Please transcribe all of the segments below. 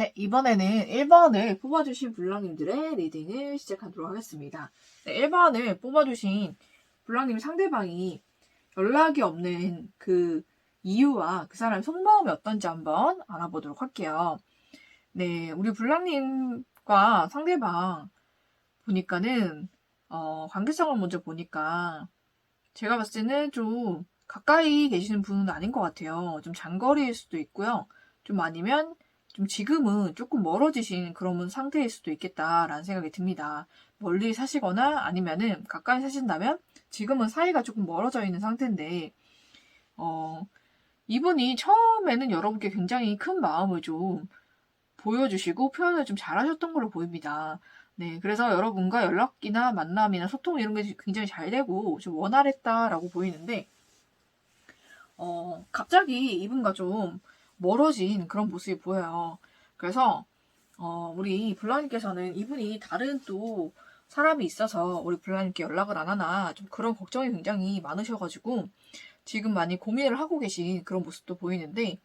네, 이번에는 1번을 뽑아주신 블랑님들의 리딩을 시작하도록 하겠습니다. 네, 1번을 뽑아주신 블랑님 상대방이 연락이 없는 그 이유와 그 사람의 속마음이 어떤지 한번 알아보도록 할게요. 네, 우리 블랑님과 상대방 보니까는, 관계성을 먼저 보니까 제가 봤을 때는 좀 가까이 계시는 분은 아닌 것 같아요. 좀 장거리일 수도 있고요. 좀 아니면 좀 지금은 조금 멀어지신 그런 상태일 수도 있겠다라는 생각이 듭니다. 멀리 사시거나 아니면은 가까이 사신다면 지금은 사이가 조금 멀어져 있는 상태인데, 어, 이분이 처음에는 여러분께 굉장히 큰 마음을 좀 보여주시고 표현을 좀 잘하셨던 걸로 보입니다. 네, 그래서 여러분과 연락이나 만남이나 소통 이런 게 굉장히 잘 되고 좀 원활했다라고 보이는데, 갑자기 이분과 좀 멀어진 그런 모습이 보여요. 그래서, 우리 블라님께서는 이분이 다른 또 사람이 있어서 우리 블라님께 연락을 안 하나 좀 그런 걱정이 굉장히 많으셔가지고 지금 많이 고민을 하고 계신 그런 모습도 보이는데,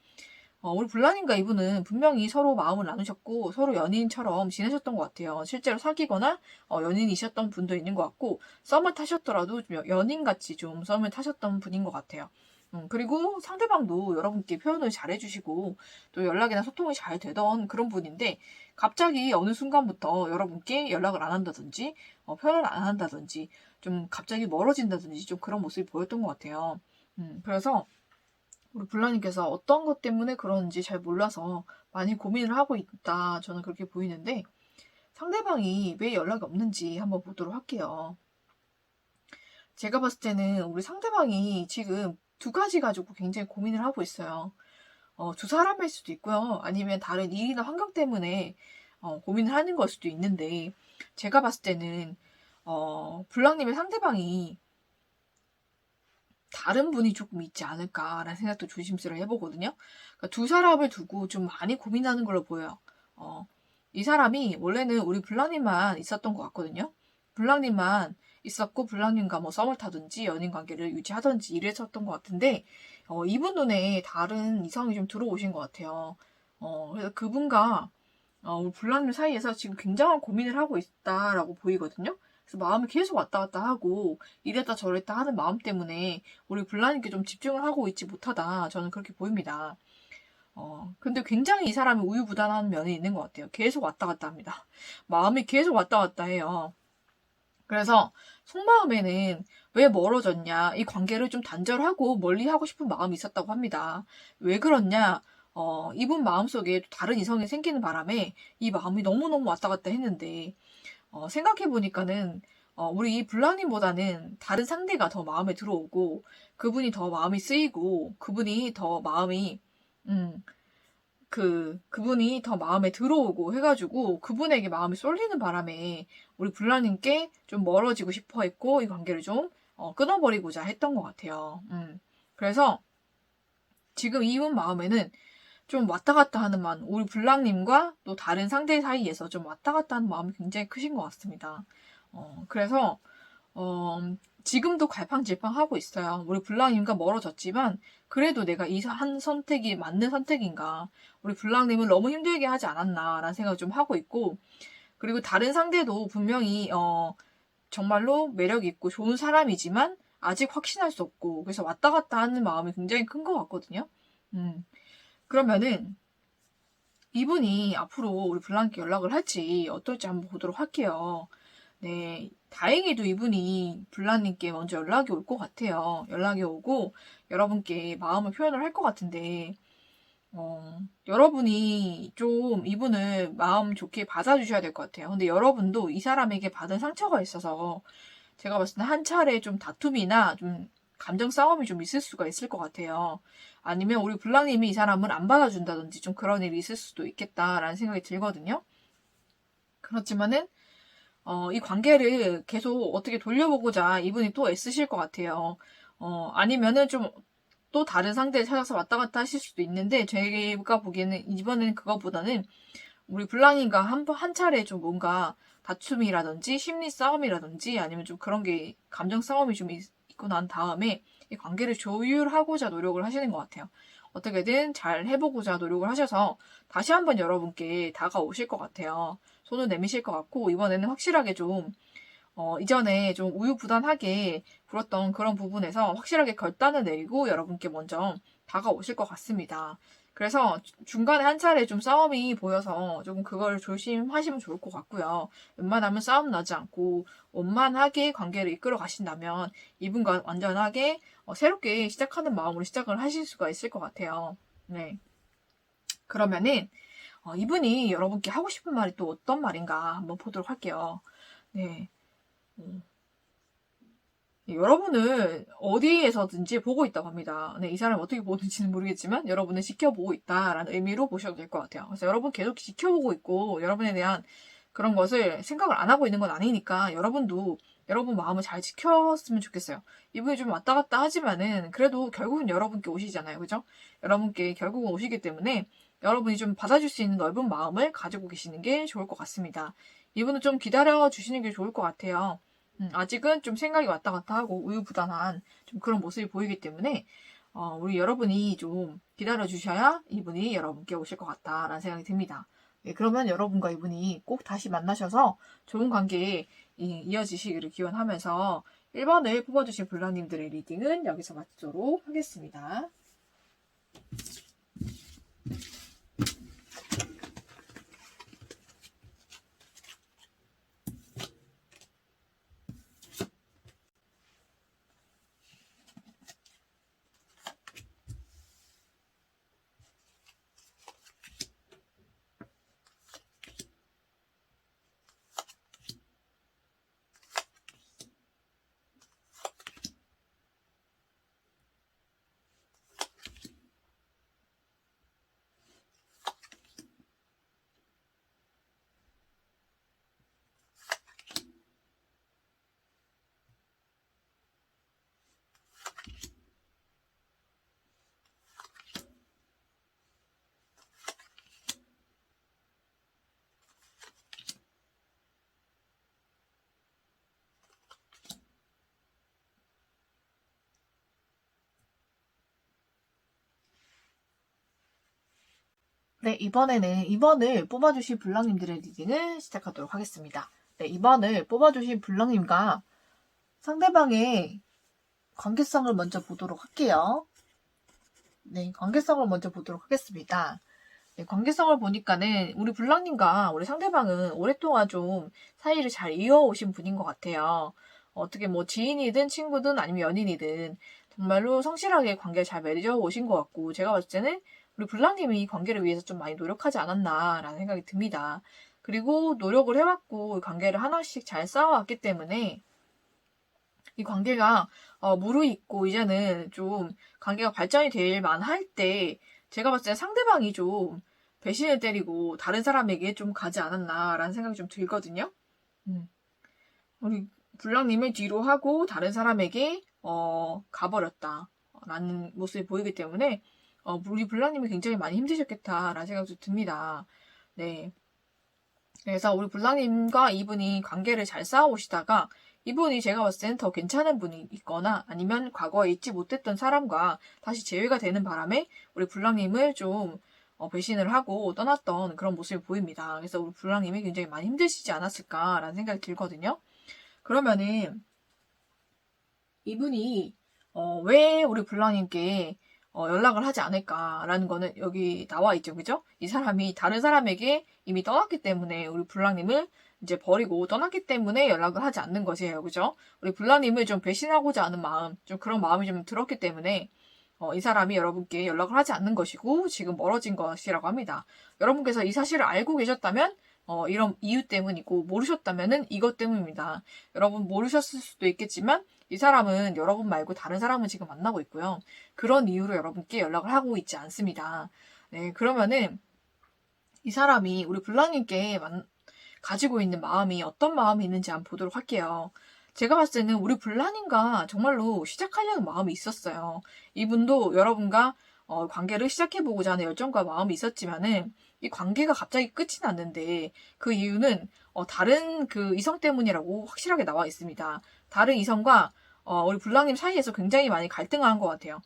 우리 블라님과 이분은 분명히 서로 마음을 나누셨고 서로 연인처럼 지내셨던 것 같아요. 실제로 사귀거나 연인이셨던 분도 있는 것 같고 썸을 타셨더라도 좀 연인같이 좀 썸을 타셨던 분인 것 같아요. 그리고 상대방도 여러분께 표현을 잘 해주시고 또 연락이나 소통이 잘 되던 그런 분인데 갑자기 어느 순간부터 여러분께 연락을 안 한다든지 표현을 안 한다든지 좀 갑자기 멀어진다든지 좀 그런 모습이 보였던 것 같아요. 그래서 우리 블라님께서 어떤 것 때문에 그런지 잘 몰라서 많이 고민을 하고 있다. 저는 그렇게 보이는데 상대방이 왜 연락이 없는지 한번 보도록 할게요. 제가 봤을 때는 우리 상대방이 지금 두 가지 가지고 굉장히 고민을 하고 있어요. 두 사람일 수도 있고요. 아니면 다른 일이나 환경 때문에 고민을 하는 걸 수도 있는데 제가 봤을 때는 블랑님의 상대방이 다른 분이 조금 있지 않을까라는 생각도 조심스레 해보거든요. 그러니까 두 사람을 두고 좀 많이 고민하는 걸로 보여요. 이 사람이 원래는 우리 블랑님만 있었던 것 같거든요. 블랑님만 있었고 블랑님과 뭐 썸을 타든지 연인 관계를 유지하든지 이랬었던 것 같은데 이분 눈에 다른 이성이 좀 들어오신 것 같아요. 그래서 그분과 우리 블랑님 사이에서 지금 굉장한 고민을 하고 있다라고 보이거든요. 그래서 마음이 계속 왔다 갔다 하고 이랬다 저랬다 하는 마음 때문에 우리 블라님께 좀 집중을 하고 있지 못하다 저는 그렇게 보입니다. 근데 굉장히 이 사람이 우유부단한 면이 있는 것 같아요. 계속 왔다 갔다 합니다. 마음이 계속 왔다 갔다 해요. 그래서 속마음에는 왜 멀어졌냐, 이 관계를 좀 단절하고 멀리하고 싶은 마음이 있었다고 합니다. 왜 그렇냐, 이분 마음속에 다른 이성이 생기는 바람에 이 마음이 너무너무 왔다 갔다 했는데 생각해보니까는, 우리 이 블랑님보다는 다른 상대가 더 마음에 들어오고, 그분이 더 마음이 쓰이고, 그분이 더 마음이, 음, 그분이 더 마음에 들어오고 해가지고, 그분에게 마음이 쏠리는 바람에, 우리 블랑님께 좀 멀어지고 싶어 했고, 이 관계를 좀, 끊어버리고자 했던 것 같아요. 그래서, 지금 이분 마음에는 좀 왔다 갔다 하는 마음, 우리 블랑님과 또 다른 상대 사이에서 좀 왔다 갔다 하는 마음이 굉장히 크신 것 같습니다. 그래서, 지금도 갈팡질팡하고 있어요. 우리 블랑님과 멀어졌지만, 그래도 내가 이 한 선택이 맞는 선택인가. 우리 블랑님을 너무 힘들게 하지 않았나라는 생각을 좀 하고 있고, 그리고 다른 상대도 분명히, 정말로 매력있고 좋은 사람이지만, 아직 확신할 수 없고, 그래서 왔다 갔다 하는 마음이 굉장히 큰 것 같거든요. 그러면은, 이분이 앞으로 우리 블랑께 연락을 할지 어떨지 한번 보도록 할게요. 네, 다행히도 이분이 블랑님께 먼저 연락이 올 것 같아요. 연락이 오고 여러분께 마음을 표현을 할 것 같은데 여러분이 좀 이분을 마음 좋게 받아주셔야 될 것 같아요. 근데 여러분도 이 사람에게 받은 상처가 있어서 제가 봤을 때 한 차례 좀 다툼이나 좀 감정 싸움이 좀 있을 수가 있을 것 같아요. 아니면 우리 블랑님이 이 사람을 안 받아준다든지 좀 그런 일이 있을 수도 있겠다라는 생각이 들거든요. 그렇지만은 이 관계를 계속 어떻게 돌려보고자 이분이 또 애쓰실 것 같아요. 아니면은 좀 또 다른 상대를 찾아서 왔다 갔다 하실 수도 있는데 제가 보기에는 이번에는 그거보다는 우리 블랑인과 한 차례 좀 뭔가 다툼이라든지 심리 싸움이라든지 아니면 좀 그런 게 감정 싸움이 좀 있고 난 다음에 이 관계를 조율하고자 노력을 하시는 것 같아요. 어떻게든 잘 해보고자 노력을 하셔서 다시 한번 여러분께 다가오실 것 같아요. 손을 내미실 것 같고, 이번에는 확실하게 좀 이전에 좀 우유부단하게 굴었던 그런 부분에서 확실하게 결단을 내리고 여러분께 먼저 다가오실 것 같습니다. 그래서 중간에 한 차례 좀 싸움이 보여서 조금 그걸 조심하시면 좋을 것 같고요. 웬만하면 싸움 나지 않고 원만하게 관계를 이끌어 가신다면 이분과 완전하게 새롭게 시작하는 마음으로 시작을 하실 수가 있을 것 같아요. 네. 그러면은 이분이 여러분께 하고 싶은 말이 또 어떤 말인가 한번 보도록 할게요. 네. 여러분을 어디에서든지 보고 있다고 합니다. 네, 이 사람이 어떻게 보는지는 모르겠지만 여러분을 지켜보고 있다라는 의미로 보셔도 될 것 같아요. 그래서 여러분 계속 지켜보고 있고 여러분에 대한 그런 것을 생각을 안 하고 있는 건 아니니까 여러분도 여러분 마음을 잘 지켰으면 좋겠어요. 이분이 좀 왔다 갔다 하지만은 그래도 결국은 여러분께 오시잖아요. 그죠? 여러분께 결국은 오시기 때문에 여러분이 좀 받아줄 수 있는 넓은 마음을 가지고 계시는 게 좋을 것 같습니다. 이분은 좀 기다려 주시는 게 좋을 것 같아요. 아직은 좀 생각이 왔다 갔다 하고 우유부단한 좀 그런 모습이 보이기 때문에 우리 여러분이 좀 기다려 주셔야 이분이 여러분께 오실 것 같다라는 생각이 듭니다. 예, 그러면 여러분과 이분이 꼭 다시 만나셔서 좋은 관계에 이어지시기를 기원하면서 1번을 뽑아주신 블라님들의 리딩은 여기서 마치도록 하겠습니다. 네, 이번에는 2번을 뽑아주신 블랑님들의 리딩을 시작하도록 하겠습니다. 네, 2번을 뽑아주신 블랑님과 상대방의 관계성을 먼저 보도록 할게요. 네, 관계성을 먼저 보도록 하겠습니다. 네, 관계성을 보니까는 우리 블랑님과 우리 상대방은 오랫동안 좀 사이를 잘 이어오신 분인 것 같아요. 어떻게 뭐 지인이든 친구든 아니면 연인이든 정말로 성실하게 관계를 잘 맺어 오신 것 같고 제가 봤을 때는 우리 블랑님이 이 관계를 위해서 좀 많이 노력하지 않았나라는 생각이 듭니다. 그리고 노력을 해왔고 관계를 하나씩 잘 쌓아왔기 때문에 이 관계가 무르익고 이제는 좀 관계가 발전이 될 만할 때 제가 봤을 때 상대방이 좀 배신을 때리고 다른 사람에게 좀 가지 않았나라는 생각이 좀 들거든요. 우리 블랑님을 뒤로 하고 다른 사람에게 가버렸다라는 모습이 보이기 때문에 우리 블랑님이 굉장히 많이 힘드셨겠다라는 생각도 듭니다. 네. 그래서 우리 블랑님과 이분이 관계를 잘 쌓아오시다가 이분이 제가 봤을 때는 더 괜찮은 분이 있거나 아니면 과거에 잊지 못했던 사람과 다시 재회가 되는 바람에 우리 블랑님을 좀 배신을 하고 떠났던 그런 모습이 보입니다. 그래서 우리 블랑님이 굉장히 많이 힘드시지 않았을까라는 생각이 들거든요. 그러면은 이분이 왜 우리 블랑님께 연락을 하지 않을까라는 거는 여기 나와 있죠. 그죠? 이 사람이 다른 사람에게 이미 떠났기 때문에 우리 블랑님을 이제 버리고 떠났기 때문에 연락을 하지 않는 것이에요. 그죠? 우리 블랑님을 좀 배신하고자 하는 마음, 좀 그런 마음이 좀 들었기 때문에 이 사람이 여러분께 연락을 하지 않는 것이고 지금 멀어진 것이라고 합니다. 여러분께서 이 사실을 알고 계셨다면 이런 이유 때문이고 모르셨다면은 이것 때문입니다. 여러분 모르셨을 수도 있겠지만 이 사람은 여러분 말고 다른 사람은 지금 만나고 있고요. 그런 이유로 여러분께 연락을 하고 있지 않습니다. 네, 그러면은 이 사람이 우리 블랑님께 가지고 있는 마음이 어떤 마음이 있는지 한번 보도록 할게요. 제가 봤을 때는 우리 블랑님과 정말로 시작하려는 마음이 있었어요. 이분도 여러분과 관계를 시작해보고자 하는 열정과 마음이 있었지만은 이 관계가 갑자기 끝이 났는데 그 이유는 다른 그 이성 때문이라고 확실하게 나와 있습니다. 다른 이성과 우리 블랑님 사이에서 굉장히 많이 갈등을 한 것 같아요.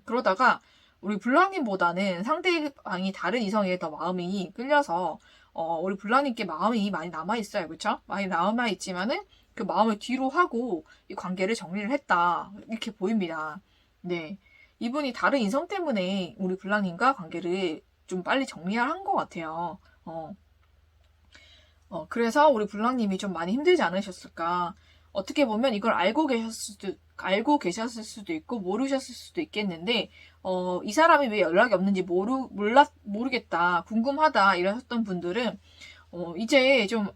그러다가 우리 블랑님보다는 상대방이 다른 이성에 더 마음이 끌려서 우리 블랑님께 마음이 많이 남아있어요. 그쵸? 많이 남아있지만은 그 마음을 뒤로 하고 이 관계를 정리를 했다. 이렇게 보입니다. 네. 이분이 다른 이성 때문에 우리 블랑님과 관계를 좀 빨리 정리한 것 같아요. 그래서 우리 블랑님이 좀 많이 힘들지 않으셨을까. 어떻게 보면 이걸 알고 계셨을 수도 있고, 모르셨을 수도 있겠는데, 이 사람이 왜 연락이 없는지 모르겠다, 궁금하다, 이러셨던 분들은, 이제 좀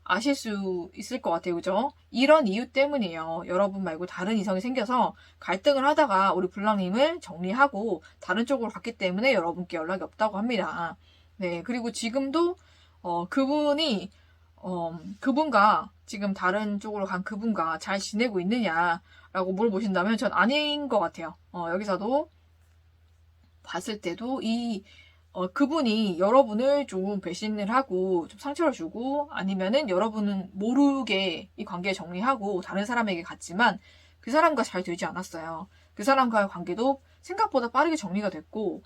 아실 수 있을 것 같아요. 그죠? 이런 이유 때문이에요. 여러분 말고 다른 이성이 생겨서 갈등을 하다가 우리 블랑님을 정리하고 다른 쪽으로 갔기 때문에 여러분께 연락이 없다고 합니다. 네. 그리고 지금도, 그분이, 그분과 지금 다른 쪽으로 간 그분과 잘 지내고 있느냐라고 물어보신다면 전 아닌 것 같아요. 여기서도 봤을 때도 그분이 여러분을 좀 배신을 하고 좀 상처를 주고 아니면은 여러분은 모르게 이 관계 정리하고 다른 사람에게 갔지만 그 사람과 잘 되지 않았어요. 그 사람과의 관계도 생각보다 빠르게 정리가 됐고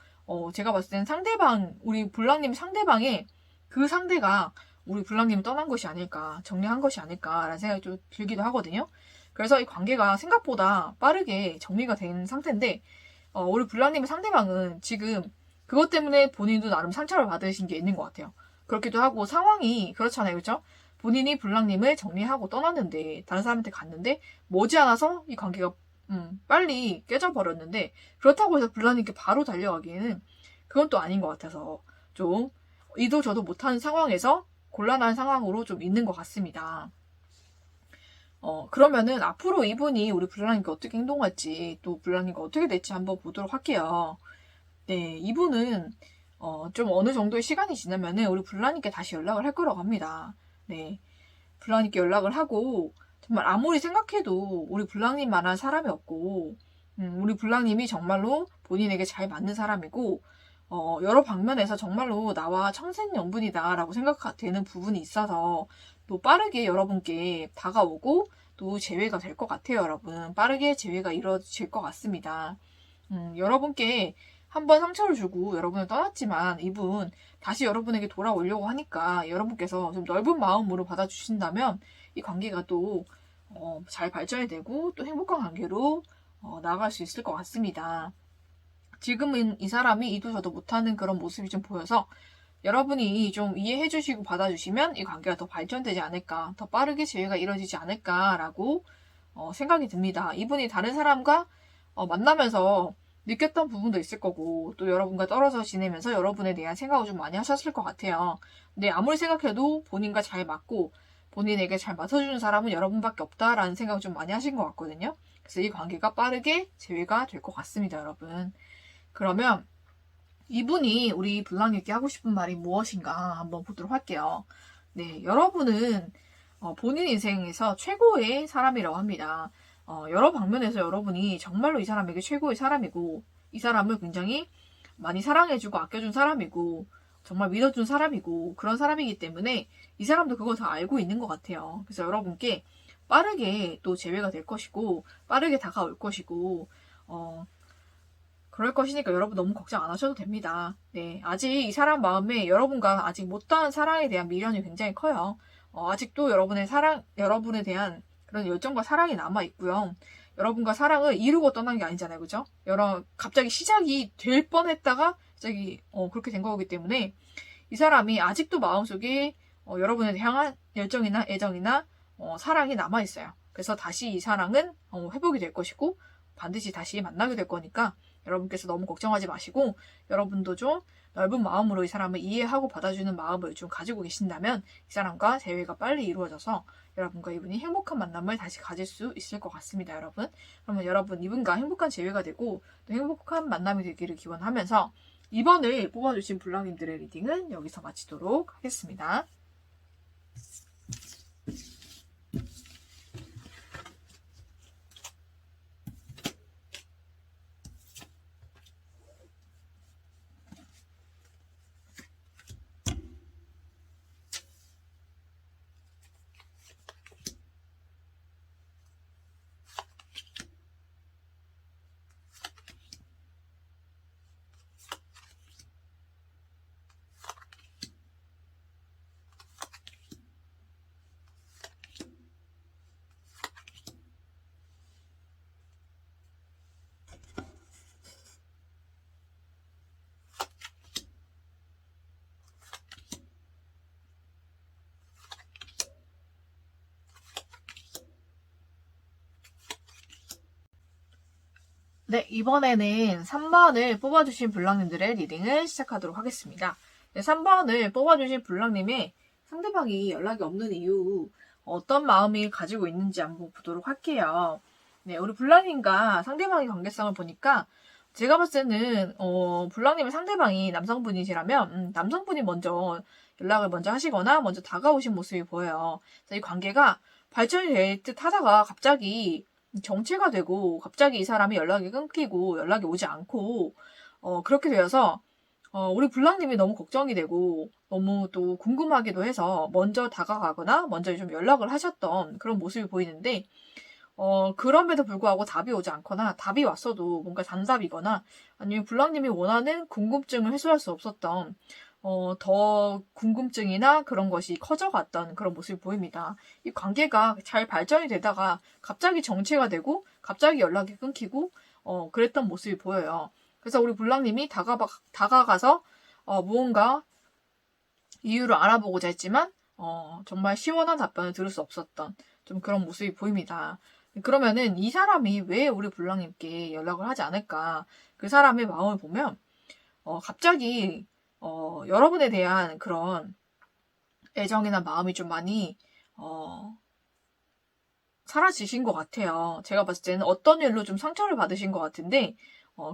제가 봤을 때는 우리 블랑님 상대방의 그 상대가 우리 블랑님을 떠난 것이 아닐까, 정리한 것이 아닐까라는 생각이 좀 들기도 하거든요. 그래서 이 관계가 생각보다 빠르게 정리가 된 상태인데 우리 블랑님의 상대방은 지금 그것 때문에 본인도 나름 상처를 받으신 게 있는 것 같아요. 그렇기도 하고 상황이 그렇잖아요. 그렇죠? 본인이 블랑님을 정리하고 떠났는데 다른 사람한테 갔는데 머지않아서 이 관계가 빨리 깨져버렸는데 그렇다고 해서 블랑님께 바로 달려가기에는 그건 또 아닌 것 같아서 좀 이도 저도 못하는 상황에서 곤란한 상황으로 좀 있는 것 같습니다. 그러면은 앞으로 이분이 우리 블랑님께 어떻게 행동할지 또 블랑님과 어떻게 될지 한번 보도록 할게요. 네, 이분은 좀 어느 정도의 시간이 지나면은 우리 블라님께 다시 연락을 할 거라고 합니다. 네, 블라님께 연락을 하고 정말 아무리 생각해도 우리 블랑님만한 사람이 없고 우리 블랑님이 정말로 본인에게 잘 맞는 사람이고 여러 방면에서 정말로 나와 청생연분이다라고 생각되는 부분이 있어서 또 빠르게 여러분께 다가오고 또 재회가 될 것 같아요, 여러분. 빠르게 재회가 이루어질 것 같습니다. 여러분께 한번 상처를 주고 여러분을 떠났지만 이분 다시 여러분에게 돌아오려고 하니까 여러분께서 좀 넓은 마음으로 받아주신다면 이 관계가 또 잘 발전이 되고 또 행복한 관계로 나아갈 수 있을 것 같습니다. 지금은 이 사람이 이도 저도 못하는 그런 모습이 좀 보여서 여러분이 좀 이해해 주시고 받아주시면 이 관계가 더 발전되지 않을까, 더 빠르게 재회가 이루어지지 않을까라고 생각이 듭니다. 이분이 다른 사람과 만나면서 느꼈던 부분도 있을 거고 또 여러분과 떨어져 지내면서 여러분에 대한 생각을 좀 많이 하셨을 것 같아요. 근데 아무리 생각해도 본인과 잘 맞고 본인에게 잘 맞춰주는 사람은 여러분밖에 없다라는 생각을 좀 많이 하신 것 같거든요. 그래서 이 관계가 빠르게 재회가 될 것 같습니다, 여러분. 그러면 이분이 우리 블랑님께 하고 싶은 말이 무엇인가 한번 보도록 할게요. 네, 여러분은 본인 인생에서 최고의 사람이라고 합니다. 여러 방면에서 여러분이 정말로 이 사람에게 최고의 사람이고 이 사람을 굉장히 많이 사랑해주고 아껴준 사람이고 정말 믿어준 사람이고 그런 사람이기 때문에 이 사람도 그걸 다 알고 있는 것 같아요. 그래서 여러분께 빠르게 또 재회가 될 것이고 빠르게 다가올 것이고 그럴 것이니까 여러분 너무 걱정 안 하셔도 됩니다. 네, 아직 이 사람 마음에 여러분과 아직 못다한 사랑에 대한 미련이 굉장히 커요. 아직도 여러분에 대한 그런 열정과 사랑이 남아 있고요. 여러분과 사랑을 이루고 떠난 게 아니잖아요, 그죠? 갑자기 시작이 될 뻔했다가 갑자기 그렇게 된 거기 때문에 이 사람이 아직도 마음속에 여러분에 향한 열정이나 애정이나 사랑이 남아 있어요. 그래서 다시 이 사랑은 회복이 될 것이고 반드시 다시 만나게 될 거니까 여러분께서 너무 걱정하지 마시고 여러분도 좀 넓은 마음으로 이 사람을 이해하고 받아주는 마음을 좀 가지고 계신다면 이 사람과 재회가 빨리 이루어져서 여러분과 이분이 행복한 만남을 다시 가질 수 있을 것 같습니다, 여러분. 그러면 여러분 이분과 행복한 재회가 되고 또 행복한 만남이 되기를 기원하면서 이번을 뽑아주신 블랑님들의 리딩은 여기서 마치도록 하겠습니다. 네, 이번에는 3번을 뽑아주신 블랑님들의 리딩을 시작하도록 하겠습니다. 네, 3번을 뽑아주신 블랑님의 상대방이 연락이 없는 이유, 어떤 마음이 가지고 있는지 한번 보도록 할게요. 네, 우리 블랑님과 상대방의 관계성을 보니까 제가 봤을 때는 블랑님의 상대방이 남성분이시라면 남성분이 먼저 연락을 먼저 하시거나 먼저 다가오신 모습이 보여요. 이 관계가 발전이 될 듯 하다가 갑자기 정체가 되고 갑자기 이 사람이 연락이 끊기고 연락이 오지 않고 그렇게 되어서 우리 블랑님이 너무 걱정이 되고 너무 또 궁금하기도 해서 먼저 다가가거나 먼저 좀 연락을 하셨던 그런 모습이 보이는데 그럼에도 불구하고 답이 오지 않거나 답이 왔어도 뭔가 단답이거나 아니면 블랑님이 원하는 궁금증을 해소할 수 없었던 더 궁금증이나 그런 것이 커져갔던 그런 모습이 보입니다. 이 관계가 잘 발전이 되다가 갑자기 정체가 되고 갑자기 연락이 끊기고 그랬던 모습이 보여요. 그래서 우리 블랑님이 다가가서 무언가 이유를 알아보고자 했지만 정말 시원한 답변을 들을 수 없었던 좀 그런 모습이 보입니다. 그러면은 이 사람이 왜 우리 블랑님께 연락을 하지 않을까? 그 사람의 마음을 보면 갑자기 여러분에 대한 그런 애정이나 마음이 좀 많이 사라지신 것 같아요. 제가 봤을 때는 어떤 일로 좀 상처를 받으신 것 같은데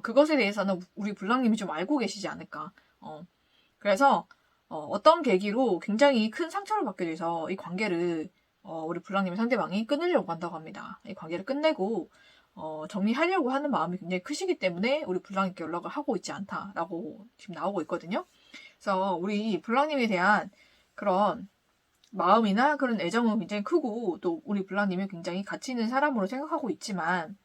그것에 대해서는 우리 블랑님이 좀 알고 계시지 않을까. 그래서 어떤 계기로 굉장히 큰 상처를 받게 돼서 이 관계를 우리 블랑님의 상대방이 끊으려고 한다고 합니다. 이 관계를 끝내고 정리하려고 하는 마음이 굉장히 크시기 때문에 우리 블랑님께 연락을 하고 있지 않다라고 지금 나오고 있거든요. 그래서 우리 블랑님에 대한 그런 마음이나 그런 애정은 굉장히 크고 또 우리 블랑님이 굉장히 가치 있는 사람으로 생각하고 있지만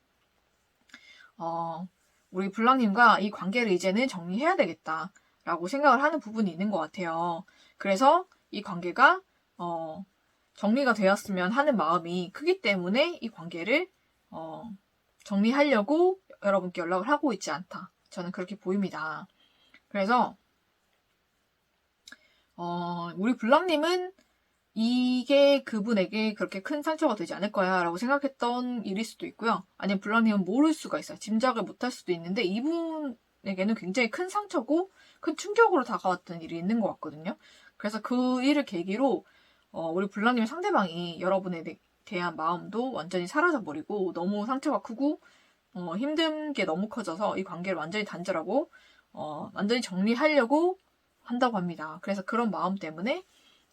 우리 블랑님과 이 관계를 이제는 정리해야 되겠다라고 생각을 하는 부분이 있는 것 같아요. 그래서 이 관계가 정리가 되었으면 하는 마음이 크기 때문에 이 관계를 정리하려고 여러분께 연락을 하고 있지 않다. 저는 그렇게 보입니다. 그래서 우리 블랑님은 이게 그분에게 그렇게 큰 상처가 되지 않을 거야 라고 생각했던 일일 수도 있고요. 아니면 블랑님은 모를 수가 있어요. 짐작을 못할 수도 있는데 이분에게는 굉장히 큰 상처고 큰 충격으로 다가왔던 일이 있는 것 같거든요. 그래서 그 일을 계기로 우리 블랑님의 상대방이 여러분에 대한 마음도 완전히 사라져버리고 너무 상처가 크고 힘든 게 너무 커져서 이 관계를 완전히 단절하고 완전히 정리하려고 한다고 합니다. 그래서 그런 마음 때문에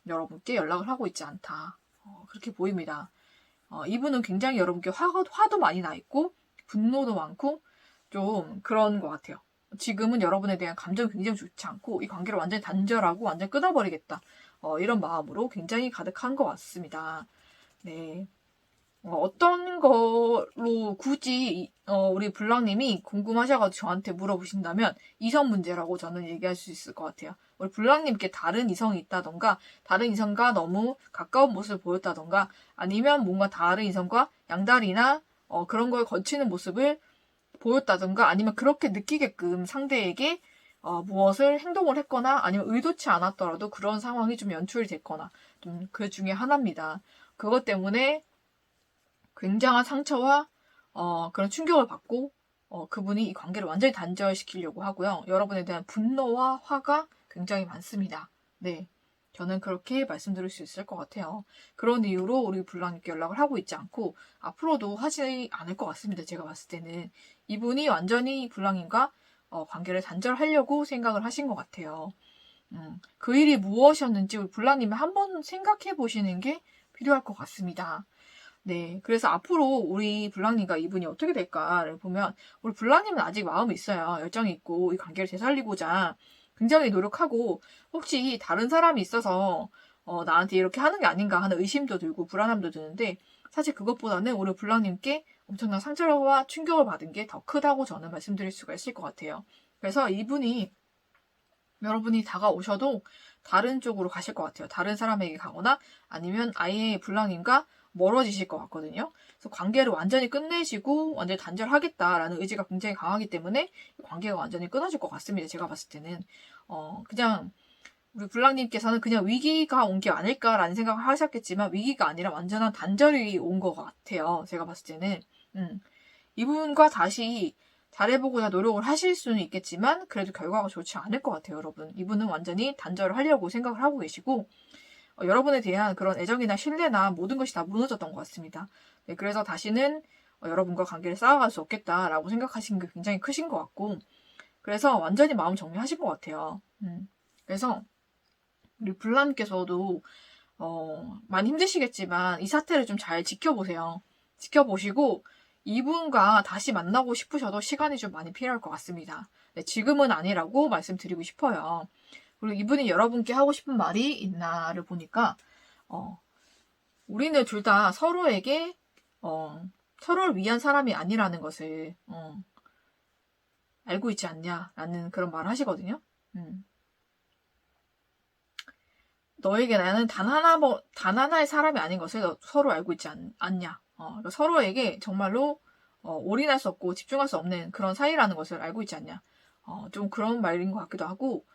여러분께 연락을 하고 있지 않다. 그렇게 보입니다. 이분은 굉장히 여러분께 화도 많이 나 있고 분노도 많고 좀 그런 것 같아요. 지금은 여러분에 대한 감정이 굉장히 좋지 않고 이 관계를 완전히 단절하고 완전히 끊어버리겠다. 이런 마음으로 굉장히 가득한 것 같습니다. 네. 어떤 거로 굳이 우리 블랑님이 궁금하셔가지고 저한테 물어보신다면 이성 문제라고 저는 얘기할 수 있을 것 같아요. 우리 블랑님께 다른 이성이 있다던가 다른 이성과 너무 가까운 모습을 보였다던가 아니면 뭔가 다른 이성과 양다리나 그런 걸 거치는 모습을 보였다던가 아니면 그렇게 느끼게끔 상대에게 무엇을 행동을 했거나 아니면 의도치 않았더라도 그런 상황이 좀 연출이 됐거나 좀 그 중에 하나입니다. 그것 때문에 굉장한 상처와 그런 충격을 받고 그분이 이 관계를 완전히 단절시키려고 하고요. 여러분에 대한 분노와 화가 굉장히 많습니다. 네, 저는 그렇게 말씀드릴 수 있을 것 같아요. 그런 이유로 우리 블랑님께 연락을 하고 있지 않고 앞으로도 하지 않을 것 같습니다. 제가 봤을 때는 이분이 완전히 블랑님과 관계를 단절하려고 생각을 하신 것 같아요. 그 일이 무엇이었는지 우리 블랑님이 한번 생각해 보시는 게 필요할 것 같습니다. 네, 그래서 앞으로 우리 블랑님과 이분이 어떻게 될까를 보면 우리 블랑님은 아직 마음이 있어요. 열정이 있고 이 관계를 되살리고자 굉장히 노력하고 혹시 다른 사람이 있어서 나한테 이렇게 하는 게 아닌가 하는 의심도 들고 불안함도 드는데 사실 그것보다는 우리 블랑님께 엄청난 상처와 충격을 받은 게 더 크다고 저는 말씀드릴 수가 있을 것 같아요. 그래서 이분이 여러분이 다가오셔도 다른 쪽으로 가실 것 같아요. 다른 사람에게 가거나 아니면 아예 블랑님과 멀어지실 것 같거든요. 그래서 관계를 완전히 끝내시고 완전히 단절하겠다라는 의지가 굉장히 강하기 때문에 관계가 완전히 끊어질 것 같습니다. 제가 봤을 때는 그냥 우리 블랑님께서는 그냥 위기가 온 게 아닐까라는 생각을 하셨겠지만 위기가 아니라 완전한 단절이 온 것 같아요. 제가 봤을 때는 이분과 다시 잘해보고자 노력을 하실 수는 있겠지만 그래도 결과가 좋지 않을 것 같아요, 여러분. 이분은 완전히 단절을 하려고 생각을 하고 계시고 여러분에 대한 그런 애정이나 신뢰나 모든 것이 다 무너졌던 것 같습니다. 네, 그래서 다시는 여러분과 관계를 쌓아갈 수 없겠다라고 생각하신 게 굉장히 크신 것 같고 그래서 완전히 마음 정리하신 것 같아요. 그래서 우리 블라님께서도 많이 힘드시겠지만 이 사태를 좀 잘 지켜보세요. 지켜보시고 이분과 다시 만나고 싶으셔도 시간이 좀 많이 필요할 것 같습니다. 네, 지금은 아니라고 말씀드리고 싶어요. 그리고 이분이 여러분께 하고 싶은 말이 있나를 보니까 우리는 둘 다 서로에게 서로를 위한 사람이 아니라는 것을 알고 있지 않냐라는 그런 말을 하시거든요. 너에게 나는 단 하나의 사람이 아닌 것을 서로 알고 있지 않냐. 그러니까 서로에게 정말로 올인할 수 없고 집중할 수 없는 그런 사이라는 것을 알고 있지 않냐. 좀 그런 말인 것 같기도 하고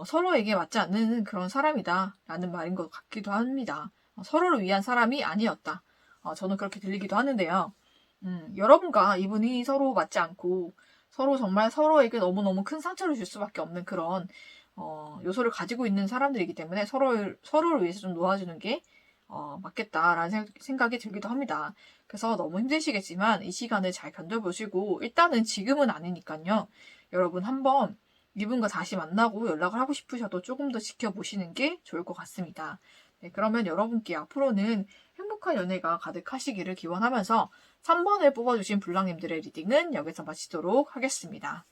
서로에게 맞지 않는 그런 사람이다라는 말인 것 같기도 합니다. 서로를 위한 사람이 아니었다. 저는 그렇게 들리기도 하는데요. 여러분과 이분이 서로 맞지 않고 서로 정말 서로에게 너무너무 큰 상처를 줄 수밖에 없는 그런 요소를 가지고 있는 사람들이기 때문에 서로를 위해서 좀 놓아주는 게 맞겠다라는 생각이 들기도 합니다. 그래서 너무 힘드시겠지만 이 시간을 잘 견뎌보시고 일단은 지금은 아니니까요. 여러분 한번 이분과 다시 만나고 연락을 하고 싶으셔도 조금 더 지켜보시는 게 좋을 것 같습니다. 네, 그러면 여러분께 앞으로는 행복한 연애가 가득하시기를 기원하면서 3번을 뽑아주신 블랑님들의 리딩은 여기서 마치도록 하겠습니다.